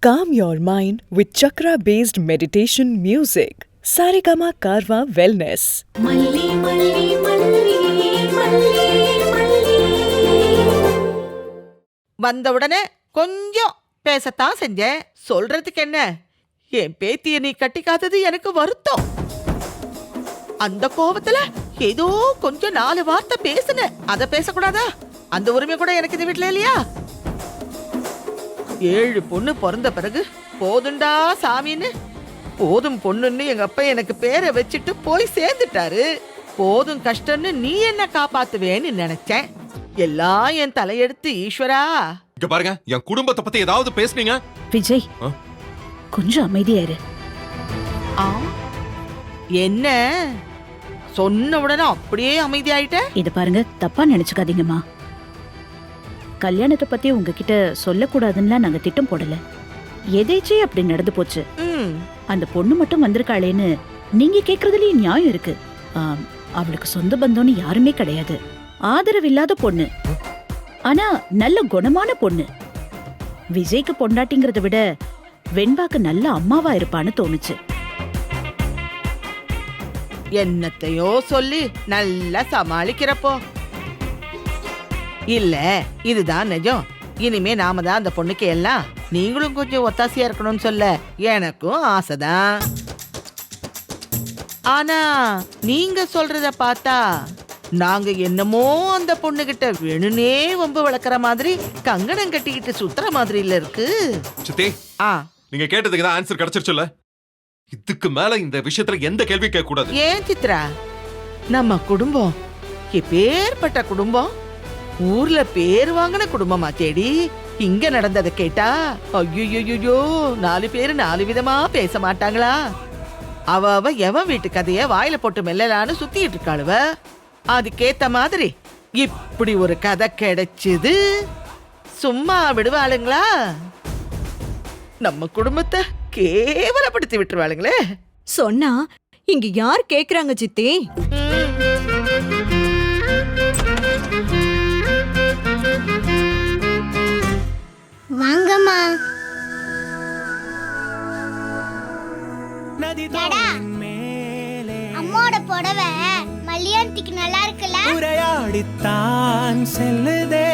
Calm your mind with chakra-based meditation music. Saregama Karwa Wellness. மல்லி மல்லி மல்லி மல்லி மல்லி. வந்தவுடனே கொஞ்சம் பேசத்தான் செஞ்சேன். சொல்றதுக்கு என்ன, என் பேத்திய நீ கட்டிக்காதது எனக்கு வருத்தம். அந்த கோபத்துல ஏதோ கொஞ்சம் 4 வார்த்தை பேசுன, அத பேசக்கூடாதா? அந்த உரிமை கூட எனக்கு இந்த வீட்டுல இல்லையா? 7 பொண்ணு பிறந்த பிறகு போதுண்டா சாமின்னு, போதும் பொண்ணுன்னு எங்க அப்பா எனக்கு பேரை வச்சுட்டு போய் சேர்ந்துட்டாரு. போதும் கஷ்டம்னு நீ என்ன காப்பாத்துவேன்னு நினைச்சேன். எல்லாம் என் தலையெடுத்து ஈஸ்வரா. இங்க பாருங்க, என் குடும்பத்தை பத்தி ஏதாவது பேசுனீங்க விஜய், கொஞ்சம் அமைதியா இரு. என்ன சொன்ன உடனே அப்படியே அமைதியாயிட்ட? இத பாருங்க, தப்பா நினைச்சுக்காதீங்கம்மா. கல்யாணத்தை பத்தி உங்ககிட்ட சொல்லக்கூடாதுன்னா நாங்க திட்டம் போடல. எதேச்சே அப்படி நடந்து போச்சு. அந்த பொண்ணு மட்டும் வந்திருக்காளேன்னு நீங்க கேக்குறதுலயும் நியாயம் இருக்கு. அவளுக்கு சொந்த பந்தம்னு யாருமே கிடையாது. ஆதரவு இல்லாத பொண்ணு, ஆனா நல்ல குணமான பொண்ணு. விஜய்க்கு பொண்டாட்டிங்கிறத விட வெண்பாக்கு நல்ல அம்மாவா இருப்பான்னு தோணுச்சு. என்னத்தையோ சொல்லி நல்லா சமாளிக்கிறப்போ இல்ல, இதுதான் நிஜம். இனிமே நாம தான் அந்த பொண்ணுக்கு எல்லாம். நீங்களும் கொஞ்சம் ஒத்தாசையா இருக்கணும்னு சொல்ல எனக்கும் ஆசைதான். ஆனா நீங்க சொல்றத பார்த்தா நாங்க என்னமோ அந்த பொண்ணுகிட்ட வேணுனே வம்பு வளர்க்கற மாதிரி கங்கணம் கட்டிக்கிட்டு சுத்துற மாதிரி இல்ல இருக்கு. சித்தி, நீங்க கேட்டதுக்கு தான் ஆன்சர் கிடைச்சிருச்சுல்ல. இதுக்கு மேல இந்த விஷயத்துல எந்த கேள்வி கேட்க கூடாது. ஏன் சித்ரா, நம்ம குடும்பம் எப்பேற்பட்ட குடும்பம், ஊர்ல பேர் வாங்கின குடும்பமா தேடி இங்க நடந்ததை கேட்டா ஐயோ 4 பேரு 4 விதமா பேச மாட்டாங்களா? அவ எவன் வீட்டு கதைய வாயில போட்டு மெல்லலான்னு சுத்திட்டு இருக்காளுவ. அதுக்கேத்த மாதிரி இப்படி ஒரு கதை கிடைச்சது, சும்மா விடுவாளுங்களா? நம்ம குடும்பத்தை கேவலப்படுத்தி விட்டுருவாளுங்களே. சொன்னா இங்க யார் கேக்குறாங்க சித்தி? வாங்கம்மா. அம்மாவோட புடவை மல்லியாண்டிக்கு நல்லா இருக்குல்ல? உரையாடித்தான் செல்லுதே,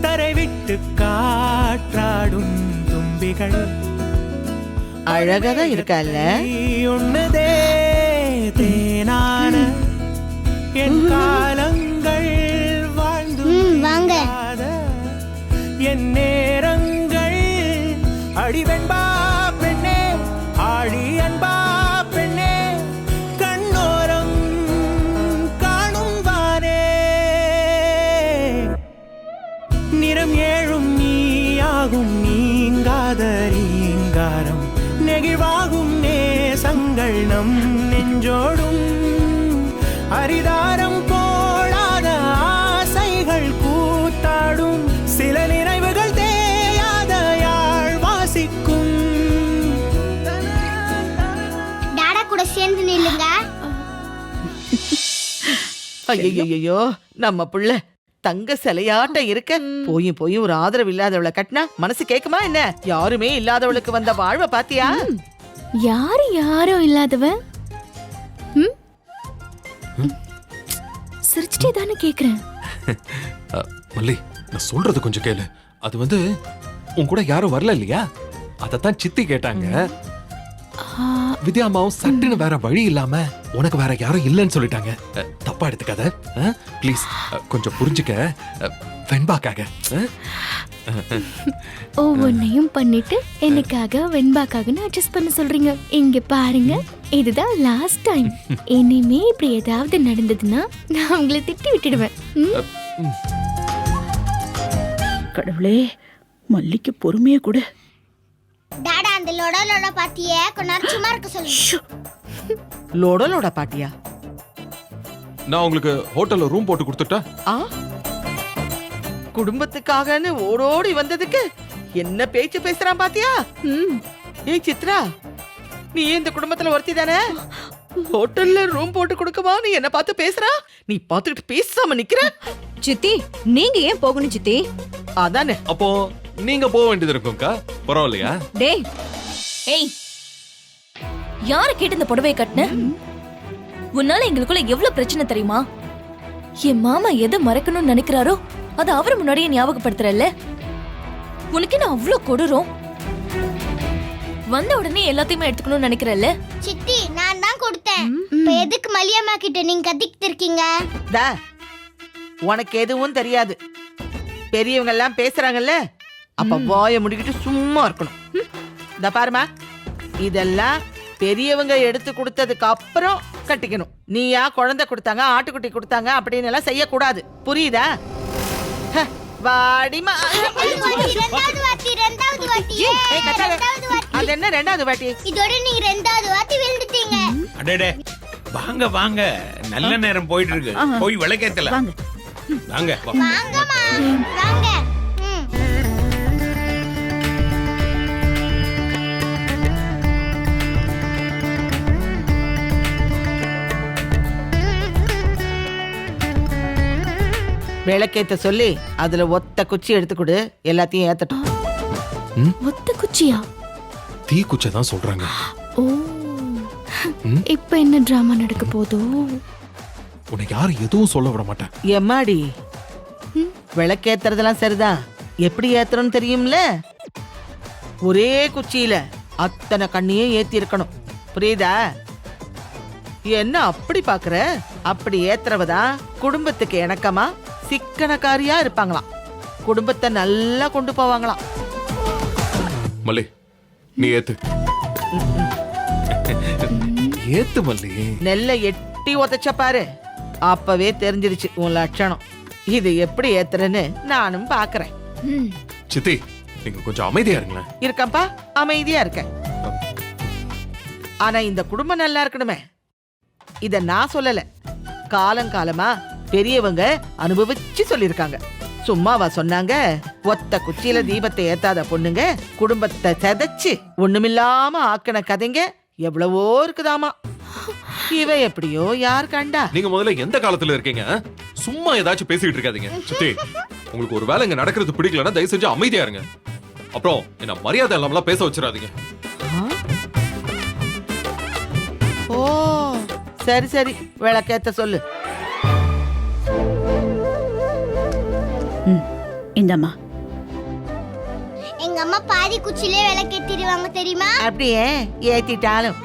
தரை விட்டு காற்றாடும் தும்பிகள் அழகாதான் இருக்கல்ல. உண்ணுதே தேனான என் காலங்கள் வாழ்ந்து வாங்க. என் நேரங்கள் அடிவெண்பா பெண்ணே, ஆழி அன்பா பெண்ணே, கண்ணோரம் காணும் வானே, நிறம் 7 நீயாகும் நீங்காத ரீங்காரம், நெகிழ்வாகும் நேசங்கள் நம் நெஞ்சோடும், அரிதாரம் போடாத ஆசைகள் கூத்தாடும், சில நினைவுகள் தேயாத யாழ் வாசிக்கும். டாடா கூட சேர்ந்து நில்லுங்க. ஐயோ, நம்ம புள்ள தங்க சிலையாட்ட இருக்க போய் ஒரு ஆதரவு இல்லாதவளை கட்டினா மனசு கேக்குமா என்ன? யாருமே இல்லாதவளுக்கு வந்த வாழ்வை பாத்தியா? யாரும் இல்லாதவ சிரிச்சுட்டே தானே கேக்குறேன். மல்லி, நான் சொல்றது கொஞ்சம் கேளு. அது உன் கூட யாரும் வரல இல்லையா? அதத்தான் சித்தி கேட்டாங்க. வித்யாமாவும் சட்டுன்னு வேற வழி இல்லாம உனக்கு வேற யாரும் இல்லைன்னு சொல்லிட்டாங்க. தப்பா எடுத்துக்காத ப்ளீஸ், கொஞ்சம் புரிஞ்சுக்க. வெண்பாக்காக ஒவ்வொன்னையும் பண்ணிட்டு எனக்காக வெண்பாக்காகன்னு அட்ஜஸ்ட் பண்ண சொல்றீங்க. இங்க பாருங்க, இதுதான் லாஸ்ட் டைம். இனிமே இப்படி ஏதாவது நடந்ததுன்னா நான் உங்களை திட்டி விட்டுடுவேன். கடவுளே, மல்லிக்கு பொறுமைய கூட. டாடா அந்த லொட பாட்டிய கொஞ்சம் சும்மா இருக்க சொல்லு. லோட பாட்டியா? நான் உங்களுக்கு ஹோட்டல்ல ரூம் போட்டு கொடுத்துட்டா? குடும்பத்துக்காகன்னு ஓடோடி வந்ததுக்கு என்ன பேச்சு பேசுறான் பாத்தியா? ஏய் சித்ரா, நீ இந்த குடும்பத்துல ஒருத்தி தானே? ஹோட்டல்ல ரூம் போட்டு கொடுக்கவா நீ என்ன பார்த்து பேசுறா? நீ பாத்துக்கிட்டு பேசாம நிக்கிற. சித்தி, நீங்க ஏன் போகணும் சித்தி? அதானே. அப்போ நீங்க போக வேண்டியது இருக்கும்க்கா. பரவாயில்லையா? டேய் ஏய், யாரை கேட்டு இந்த புடவையை கட்டின? உன்னால எங்களுக்குள்ள எவ்வளவு பிரச்சனை தெரியுமா? என் மாமா எதை மறைக்கணும்னு நினைக்கிறாரோ அதை அவர் முன்னாடியே ஞாபகப்படுத்துறல்ல. உனக்கு என்ன அவ்வளவு கொடூரம்? வந்த உடனே எல்லாத்தையுமே எடுத்துக்கணும்னு நினைக்கிறல்ல. சித்தி நான் தான் கொடுத்தேன். இப்ப எதுக்கு மல்லியம்மா கிட்ட நீங்க கத்திக்கிட்டு இருக்கீங்க? டா, உனக்கு எதுவும் தெரியாது. பெரியவங்க எல்லாம் பேசுறாங்கல்ல, அப்ப வாயை முடிக்கிட்டு சும்மா இருக்கணும். இந்த பாருமா, இதெல்லாம் பெரியவங்க எடுத்து கொடுத்ததுக்கு அப்புறம் கட்டிக்கணும். நீயா குழந்தை கொடுத்தாங்க, ஆட்டுக்குட்டி கொடுத்தாங்க அப்படின்னு எல்லாம் செய்யக்கூடாது. புரியுதா? ஹ, வாடிமா. ரெண்டாவது வாட்டி ஏய், கத்தாத. அது என்ன ரெண்டாவது வாட்டி? இதோட நீங்க ரெண்டாவது வாட்டி விழுந்துட்டீங்க. அடடே, வாங்க வாங்க, நல்ல நேரம் போயிட்டு இருக்கு. போய் விளக்கேத்தல. வாங்க. வாங்க வா. வாங்கம்மா வாங்க. விளக்கேத்த சொல்லி அதுல ஒத்த குச்சி எடுத்து கொடு, எல்லாத்தையும் ஏத்தட்டும். ஒத்த குச்சியா? தீ குச்சை தான் சொல்றாங்க. ஓ, இப்ப என்ன டிராமா நடக்க போதோ? உனக்கு யாரும் எதுவும் சொல்ல விட மாட்டேன். எம்மாடி, விளக்கேத்துறதெல்லாம் சரிதான், எப்படி ஏத்துறோம்னு தெரியும்ல? ஒரே குச்சியில அத்தனை கண்ணியும் ஏத்தி இருக்கணும். புரியுதா? என்ன அப்படி பாக்குற? அப்படி ஏத்துறவதான் குடும்பத்துக்கு இணக்கமா சிக்கனக்காரியா இருப்பாங்களாம். குடும்பத்தை நல்லா கொண்டு போவாங்களாம். மல்லி, நீ ஏத்து. ஏத்து மல்லி. நெல்லை எட்டி உதைச்ச பாரு, அப்பவே தெரிஞ்சிருச்சு உன் லட்சணம். இது எப்படி ஏத்துறன்னு நானும் பாக்குறேன். சித்தி, நீங்க கொஞ்சம் அமைதியா இருங்களேன். இருக்கப்பா, அமைதியா இருக்கேன். ஆனா இந்த குடும்பம் நல்லா இருக்கணுமே, இத நான் சொல்லல. காலங்காலமா பெரியவங்க அனுபவிச்சு சொல்லிருக்காங்க. சும்மாவா சொன்னாங்க? ஒத்த குச்சியில தீபத்தை ஏத்தாத பொண்ணுங்க குடும்பத்தை செதைச்சு ஒண்ணுமில்லாம ஆக்கின கதைங்க எவ்வளவோ இருக்குதாமா. இவ எப்படியோ யார் கண்டா? நீங்க முதல்ல எந்த காலத்துல இருக்கீங்க? சும்மா ஏதாச்சும் பேசிட்டு இருக்காதீங்க. சித்தி, உங்களுக்கு ஒரு வேலை இங்க நடக்கிறது பிடிக்கலன்னா தயவு செஞ்சு அமைதியா இருங்க. அப்புறம் என்ன மரியாதை இல்லாமலாம் பேச வச்சிடாதீங்க. ஓ, சரி சரி, விளக்கேத்த சொல்லு. இந்தம்மா. எங்க அம்மா பாதி குச்சிலே விளக்கேத்திடுவாங்க தெரியுமா? அப்படியே ஏத்திட்டாலும்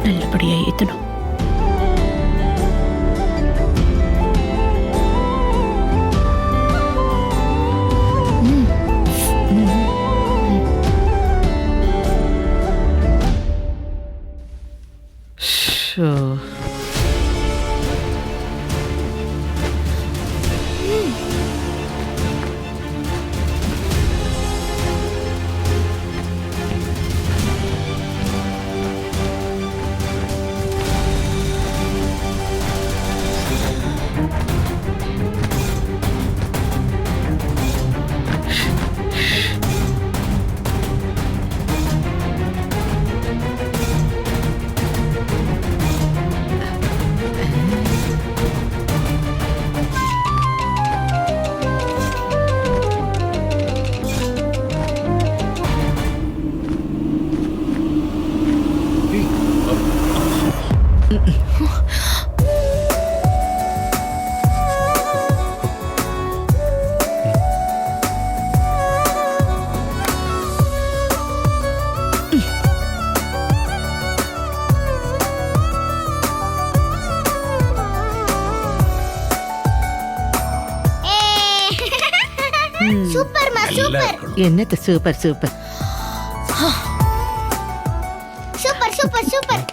நல்லபடியா ஏத்தணும். ஷோ. சூப்பர்மா சூப்பர். என்னத்த super super super super super.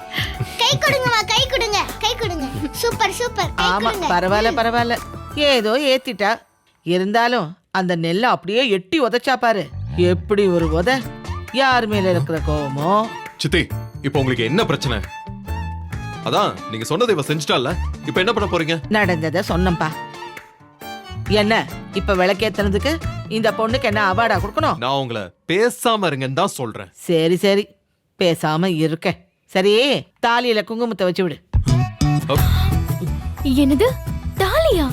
கை கொடுங்கம்மா, கை கொடுங்க, கை கொடுங்க. சூப்பர் சூப்பர், கை ஆமா, கொடுங்க. பரவாயில்ல பரவாயில்ல, ஏதோ ஏத்திட்டா. இருந்தாலும் அந்த நெல்லை அப்படியே எட்டி உதைச்சா பாரு, எப்படி ஒரு உத. யார் மேல இருக்கிற கோவமோ? சித்தி, இப்போ உங்களுக்கு என்ன பிரச்சனை? அதான் நீங்க சொன்னதை இவ செஞ்சுட்டால, இப்போ என்ன பண்ண போறீங்க? நடந்தத சொன்னம்பா. என்ன இப்ப விளக்கேத்துனதுக்கு இந்த பொண்ணுக்கு என்ன அவார்டா கொடுக்கணும்? நான் உங்களை பேசாம இருங்கன்னு தான் சொல்றேன். சரி சரி, பேசாம இருக்கேன். சரி, தாலியில குங்குமத்தை வச்சு விடு. என்னது தாலியா?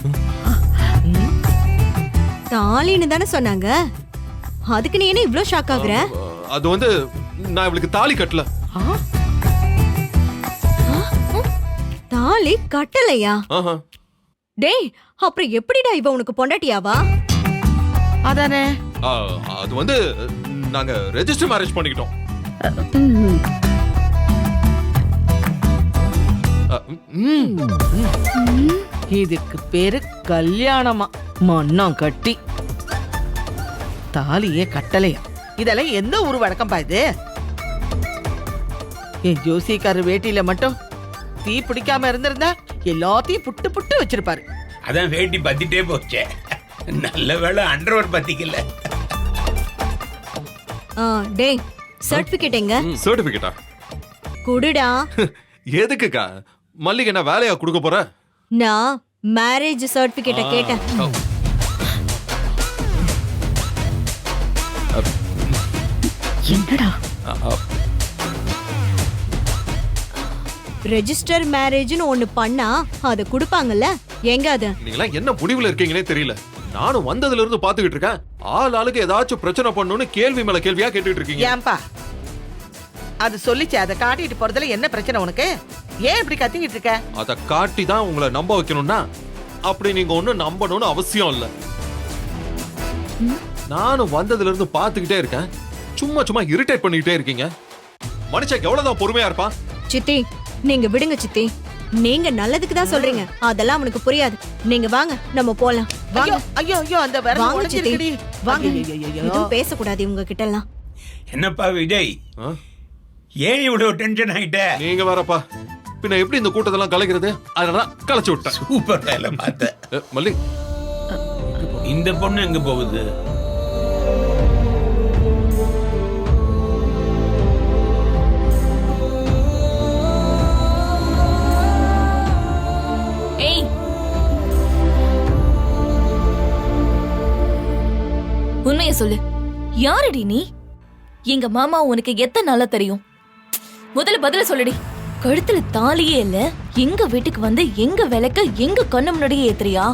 தாலின்னு தானே சொன்னாங்க, அதுக்கு நீ என்ன இவ்ளோ ஷாக் ஆகுற? அது வந்து நான் இவளுக்கு தாலி கட்டல. தாலி கட்டலையா? ஆஹா. டேய், அப்புறம் எப்படிடா இவ உனக்கு பொண்டாட்டியாவா? அதானே. அது வந்து நாங்க ரெஜிஸ்டர் மேரேஜ் பண்ணிக்கிட்டோம். இதுக்கு பேரு கல்யாணமா? மண்ணம் கட்டி தாலியே கட்டலையா? இதெல்லாம் எந்த ஊரு வழக்கம்பா இது? என் ஜோசிக்காரர் வேட்டியில மட்டும் தீ பிடிக்காம இருந்திருந்தா எல்லாத்தையும் புட்டு புட்டு வச்சிருப்பாரு. அதான் வேட்டி பத்திட்டே போச்சே. நல்ல வேளை அண்டர்வேர் பத்திக்கல. டேய், சர்டிபிகேட் எங்க? சர்டிபிகேட்டா? குடுடா. எதுக்குக்கா? மல்லிகை என்ன வேலையா கொடுக்க போற? நான் மேரேஜ் சர்டிபிகேட்ட கேட்டேன். என்னடா ரெஜிஸ்டர் மேரேஜ்னு ஒண்ணு பண்ணா அத குடுப்பாங்கல்ல, எங்க அது? நீங்களா என்ன முடிவுல இருக்கீங்கன்னே தெரியல. நானும் வந்ததுல இருந்து பாத்துக்கிட்டு இருக்கேன். ஆளுக்கு ஏதாச்சும் பிரச்சனை பண்ணணும்னு கேள்வி மேல கேள்வியா கேட்டுட்டு இருக்கீங்க. ஏன்பா அது சொல்லிச்சு, அதை காட்டிட்டு போறதுல என்ன பிரச்சனை உனக்கு? ஏன் இப்படி கத்திக்கிட்டு இருக்க? அத காட்டி தான் உங்களை நம்ப வைக்கணும்னா அப்படி நீங்க ஒண்ணும் நம்பணும்னு அவசியம் இல்ல. நானும் வந்ததுல இருந்து பாத்துக்கிட்டே இருக்கேன். சும்மா சும்மா இரிட்டேட் பண்ணிக்கிட்டே இருக்கீங்க. மனுஷன் எவ்வளவுதான் பொறுமையா இருப்பான்? சித்தி, நீங்க விடுங்க சித்தி. நீங்க நல்லதுக்கு தான் சொல்றீங்க, அதெல்லாம் அவனுக்கு புரியாது. நீங்க வாங்க, நம்ம போலாம். வாங்க. ஐயோ ஐயோ, அந்த விரல் வாங்க சித்தி, உடைஞ்சிருக்குடி. வாங்க. ஐயையையோ. எதுவும் பேசக்கூடாது இவங்க கிட்ட எல்லாம். என்னப்பா விஜய், ஏன் இவ்வளவு டென்ஷன் ஆயிட்ட? நீங்க வரப்பா, பின்ன எப்படி இந்த கூட்டத்தெல்லாம் கலைக்கிறது? அதனால கலைச்சு விட்டேன். சூப்பர் வேலை பார்த்த. மல்லி, இந்த பொண்ணு எங்க போகுது? ஏய், உண்மைய சொல்லு, யாரடி நீ? எங்க மாமா உனக்கு எத்தனை நாளா தெரியும்? முதல்ல பதில சொல்லுடி. கழுத்துல தாலியே இல்ல, எங்க வீட்டுக்கு வந்து எங்க விளக்க எங்க கண்ணு முன்னாடியே ஏத்துறியா?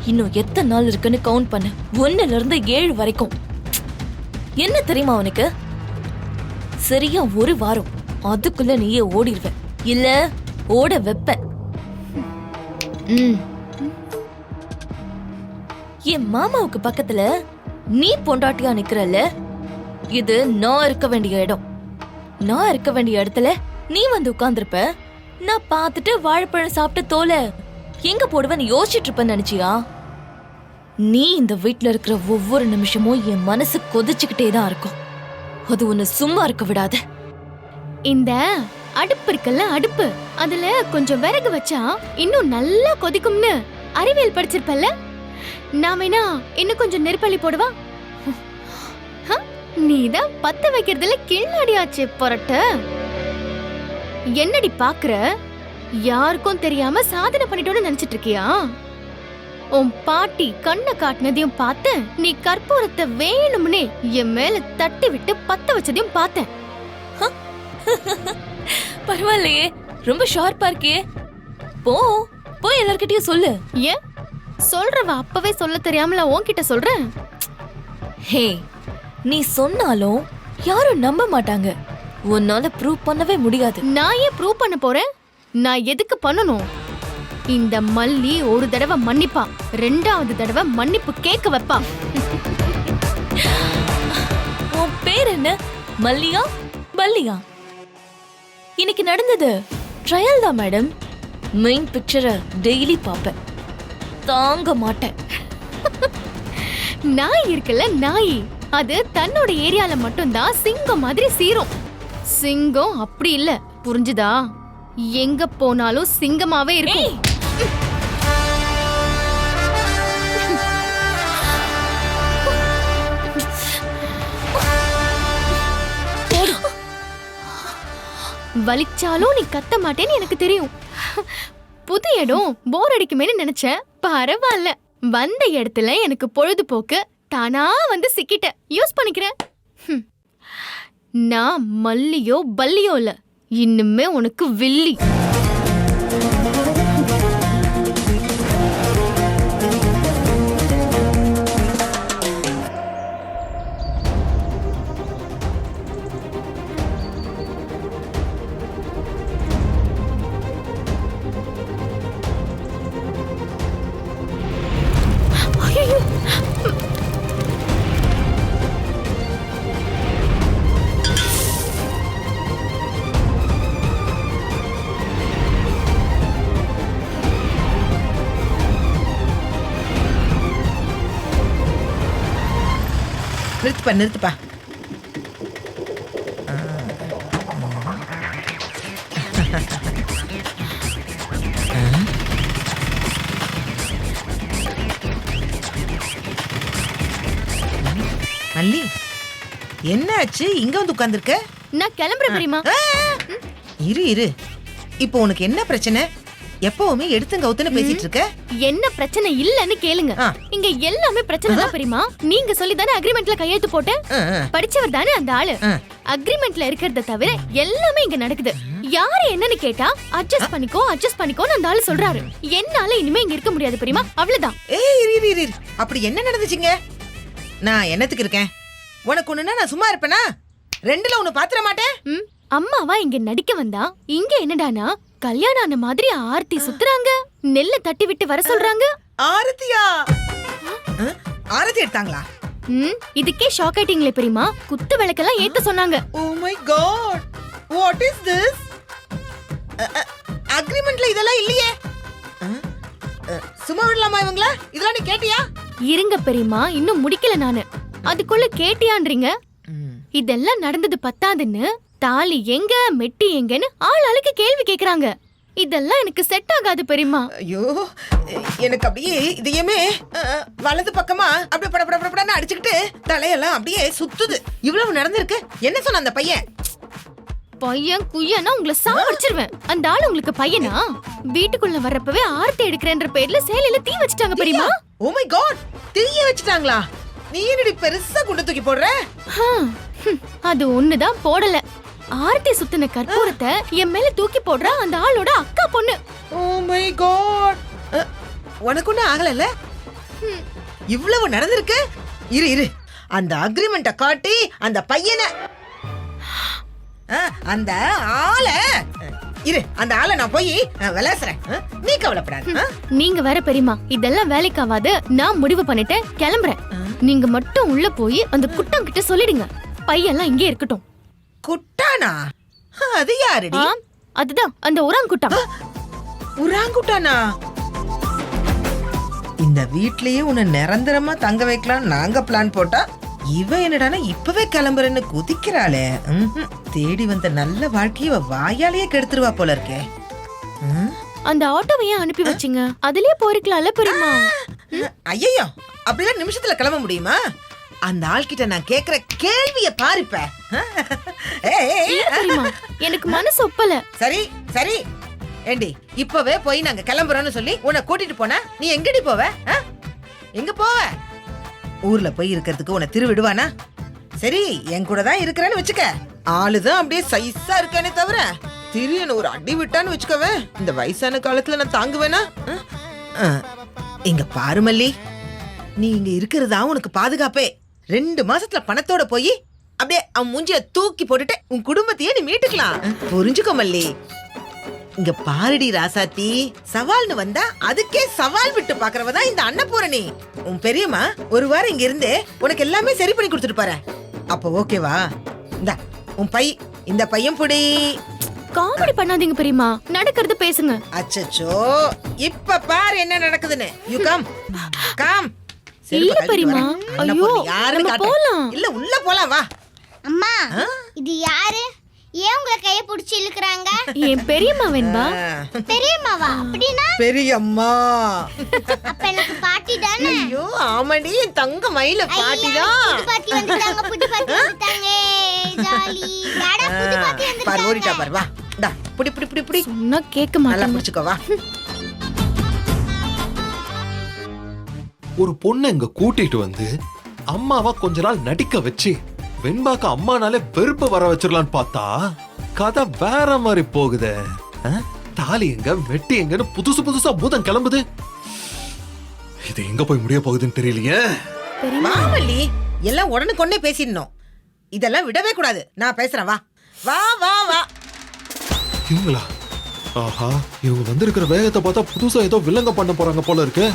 இன்னும் எத்தனை நாள் இருக்குன்னு கவுண்ட் பண்ணு, 1ல இருந்து 7 வரைக்கும். என்ன தெரியுமா உனக்கு? சரியா 1 வாரம், அதுக்குள்ள நீயே ஓடிடுவ, இல்ல ஓட வைப்ப. என் மாமாவுக்கு பக்கத்துல நீ பொண்டாட்டியா நிக்கிறல்ல, இது நான் இருக்க வேண்டிய இடம். நான் இருக்க வேண்டிய இடத்துல நீ வந்து உட்கார்ந்திருப்ப. நான் பார்த்துட்டு வாழைப்பழம் சாப்பிட்டு தோலை எங்க போடுவேன்னு யோசிச்சுட்டு இருப்பேன்னு நினைச்சியா? நீ இந்த வீட்டுல இருக்கிற ஒவ்வொரு நிமிஷமும் என் மனசு கொதிச்சுக்கிட்டே தான் இருக்கும். அது உன்னை சும்மா இருக்க விடாது. இந்த அடுப்பு இருக்குல்ல, அடுப்பு, அதுல கொஞ்சம் விறகு வச்சா இன்னும் நல்லா கொதிக்கும்னு அறிவியல் படிச்சிருப்பல்ல. நான் வேணா இன்னும் கொஞ்சம் நெருப்பள்ளி போடுவா? நீதான் பத்த வைக்கிறதுல கில்லாடியாச்சு பொரட்ட. என்னடி பாக்குற? யாருக்கும் தெரியாம சாதனை பண்ணிட்டோன்னு நினைச்சிட்டு இருக்கியா? உன் பாட்டி கண்ணை காட்டினதையும் பார்த்தேன், நீ கற்பூரத்தை வேணும்னே என் மேல தட்டி விட்டு பத்த வச்சதையும் பார்த்தேன். பரவாயில்லையே, ரொம்ப ஷார்ப்பா இருக்கே. போய் எல்லார்கிட்டயும் சொல்லு. ஏன் சொல்றவ அப்பவே சொல்ல தெரியாமல உன்கிட்ட சொல்றேன். ஹே, நீ சொன்னாலும் யாரும் நம்ப மாட்டாங்க. உன்னால ப்ரூவ் பண்ணவே முடியாது. நான் ஏன் ப்ரூவ் பண்ண போறேன்? நான் எதுக்கு பண்ணணும்? இந்த மல்லி ஒரு தடவை மன்னிப்பா, 2வது தடவை மன்னிப்பு கேட்க வைப்பா. உன் பேர் என்ன? மல்லியா பல்லியா? இன்னைக்கு நடந்தது ட்ரையல் தான் மேடம். மெயின் பிக்சரை டெய்லி பாப்பேன், தாங்க மாட்டேன். நாய் இருக்குல்ல, நாய், அது தன்னோட ஏரியால மட்டும்தான் சிங்கம் மாதிரி சீரும். சிங்கம் அப்படி இல்ல, புரிஞ்சுதா? எங்க போனாலும் சிங்கமாவே இருக்கும். வலிச்சாலும் நீ கத்த மாட்டேன்னு எனக்கு தெரியும். புது இடம் போர் அடிக்குமேன்னு நினைச்சேன். பரவாயில்ல, வந்த இடத்துல எனக்கு பொழுதுபோக்கு தானா வந்து சிக்கிட்ட யூஸ் பண்ணிக்கிறேன். நான் மல்லியோ பல்லியோ இல்ல, இன்னுமே உனக்கு வில்லி. நிறுத்துப்பா. மல்லி, என்னாச்சு இங்க வந்து உட்கார்ந்திருக்க? நான் கிளம்புறேன் பெரியம்மா. இரு, இப்போ உனக்கு என்ன பிரச்சனை? எப்பவுமே எடுத்துங்க கவுத்துன்னு பேசிட்டு இருக்க. என்ன பிரச்சனை இல்லன்னு கேளுங்க. இங்க எல்லாமே பிரச்சனை தான் பெரியம்மா. நீங்க சொல்லி தானே அக்ரிமெண்ட்ல கையெழுத்து போட்டேன். படிச்சவர் தானே அந்த ஆளு. அக்ரிமெண்ட்ல இருக்கிறத தவிர எல்லாமே இங்க நடக்குது. யாரு என்னன்னு கேட்டா அட்ஜஸ்ட் பண்ணிக்கோன்னு அந்த ஆளு சொல்றாரு. என்னால இனிமே இங்க இருக்க முடியாது பெரியம்மா, அவ்வளவுதான். இரு. அப்படி என்ன நடந்துச்சுங்க? நான் என்னத்துக்கு இருக்கேன்? உனக்கு ஒண்ணுன்னா நான் சும்மா இருப்பேனா? ரெண்டுல ஒண்ணு பாத்திர மாட்டேன். அம்மாவா இங்க நடிக்க வந்தா இங்க என்னடானா கல்யாணம் ஆன மாதிரி ஆர்த்தி சுத்துறாங்க, நெல்ல தட்டி விட்டு வர சொல்றாங்க. ஆரத்தியா? ஆரத்தி எடுத்தாங்களா? இதுக்கே ஷாக் ஆயிட்டீங்களே பெரியம்மா. குத்து விளக்கெல்லாம் ஏத்த சொன்னாங்க. Oh my God, what is this? அக்ரிமெண்ட்ல இதெல்லாம் இல்லையே. சும்மா விடலாமா இவங்கள? இதெல்லாம் நீ கேட்டியா? இருங்க பெரியம்மா, இன்னும் முடிக்கல நானு. அதுக்குள்ள கேட்டியான்றீங்க. இதெல்லாம் நடந்தது பத்தாதுன்னு தாலி எங்க மெட்டி எங்கன்னு ஆளுக்கு கேள்வி கேக்குறாங்க. இதெல்லாம் எனக்கு செட் ஆகாது பெரியம்மா. ஐயோ, எனக்கு அப்படியே இதையுமே வலது பக்கமா அப்படியே படபடன்னு அடிச்சுக்கிட்டு தலையெல்லாம் அப்படியே சுத்துது. இவ்வளவு நடந்திருக்கு. என்ன சொன்ன அந்த பையன்? பையன் குய்யனா உங்களை சாவடிச்சிருவேன். அந்த ஆளு உங்களுக்கு பையனா? வீட்டுக்குள்ள வர்றப்பவே ஆர்த்தி எடுக்கிறேன்ற பேர்ல சேலையில தீ வச்சுட்டாங்க பெரியம்மா. ஓ மை காட், தீய வச்சுட்டாங்களா? நீ என்னடி பெருசா குண்டு தூக்கி போடுற? அது ஒண்ணுதான் போடல. ஆர்த்தி சுத்தின கற்பூரத்தை என் மேல தூக்கி போடுற அந்த ஆளோட அக்கா பொண்ணு. ஓ மை காட், உனக்கு ஒண்ணு ஆகல? இவ்வளவு நடந்திருக்கு. இரு, அந்த அக்ரிமெண்ட காட்டி அந்த பையனை அந்த ஆளை அந்த ஆளை நான் போய் விளையாடுறேன். நீ கவலைப்படாத. நீங்க வேற பெரியம்மா, இதெல்லாம் வேலைக்காவாது. நான் முடிவு பண்ணிட்டேன், கிளம்புறேன். நீங்க மட்டும் உள்ள போய் அந்த குட்டம் கிட்ட சொல்லிடுங்க, பையெல்லாம் இங்கே இருக்கட்டும். குட்டானா? அது யாருடி? அதுதான் அந்த உராங்குட்டான். உராங்குட்டானா? இந்த வீட்லயே உன்னை நிரந்தரமா தங்க வைக்கலாம் நாங்க பிளான் போட்டா, இவ என்னடானா இப்பவே கிளம்புறேன்னு குதிக்கிறாளே. தேடி வந்த நல்ல வாழ்க்கைய வாயாலேயே கெடுத்துருவா போல இருக்கே. அந்த ஆட்டோவையே அனுப்பி வச்சிங்க, அதுலயே போயிருக்கலாம்ல பெரியம்மா. ஐயோ, அப்படிலாம் நிமிஷத்துல கிளம்ப முடியுமா? அந்த ஆள்கிட்ட நான் கேக்குற கேள்விய பாருப்ப. எனக்கு மனசு ஒப்பல. சரி ஏண்டி, இப்பவே போய் நாங்க கிளம்புறோம்னு சொல்லி உன்னை கூட்டிட்டு போனா நீ எங்கடி போவ? எங்க போவ? ஊர்ல போய் இருக்கிறதுக்கு உன்னை திரு விடுவானா? சரி, என் கூட தான் இருக்கிறேன்னு வச்சுக்க. ஆளுதான் அப்படியே சைஸா இருக்கானே தவிர திடீர்னு ஒரு அடி விட்டான்னு வச்சுக்கவே, இந்த வயசான காலத்துல நான் தாங்குவேனா? இங்க பாரு மல்லி, நீ இங்க இருக்கிறதா உனக்கு பாதுகாப்பே. 2 மாசத்துல பணத்தோட போய் அப்படியே அவன் மூஞ்சிய தூக்கி போட்டுட்டு உன் குடும்பத்தையே நீ மீட்டுக்கலாம். புரிஞ்சுக்கோ மல்லி. இங்க பாருடி ராசாத்தி, சவால்னு வந்தா அதுக்கே சவால் விட்டு பாக்குறவதான் இந்த அன்னபூரணி. உன் பெரியம்மா ஒரு வாரம் இங்க இருந்து உனக்கு எல்லாமே சரி பண்ணி கொடுத்துட்டு பாரு. அப்ப ஓகேவா? இந்த உன் பை, இந்த பையன் புடி. காமெடி பண்ணாதீங்க பெரியம்மா, நடக்கிறது பேசுங்க. அச்சச்சோ, இப்ப பாரு என்ன நடக்குதுன்னு. You come. இல்ல பெரியம்மா, ஐயோ நம்ம போலாம். இல்ல உள்ள போலாம், வா. அம்மா, இது யாரு? ஏன் உங்க கைய புடிச்சு இழுக்குறாங்க? என் பெரியம்மா வேண்பா. பெரியம்மாவா? அப்படினா பெரியம்மா. அப்ப எனக்கு பாட்டி தானே? ஐயோ ஆமாடி, என் தங்க மயில பாட்டி தான். புது பாட்டி வந்துட்டாங்க. ஜாலி. டாடா, புது பாட்டி வந்துட்டாங்க. பாரு ஓடிட்டா பாரு, வா. டா, புடி. சொன்னா கேட்க மாட்டாங்க. நல்லா புடிச்சுக்கோ, வா. ஒரு பொண்ணை இங்க கூட்டிட்டு வந்து அம்மாவா கொஞ்ச நாள் நடிக்க வச்சு வெண்பாக்கு அம்மானாலே வெறுப்பு வர வச்சிடலான்னு பார்த்தா கதை வேற மாதிரி போகுதே. தாலி எங்க வெட்டி எங்கன்னு புதுசு புதுசா பூதம் கிளம்புது. இது எங்க போய் முடிய போகுதுன்னு தெரியலையே. மாமல்லி எல்லாம் உடனுக்குடனே பேசிடணும். இதெல்லாம் விடவே கூடாது. நான் பேசுறேன், வா வா வா வா. இவங்களா? ஆஹா, இவங்க வந்திருக்கிற வேகத்தை பார்த்தா புதுசா ஏதோ வில்லங்க பண்ண போறாங்க போல இருக்கு.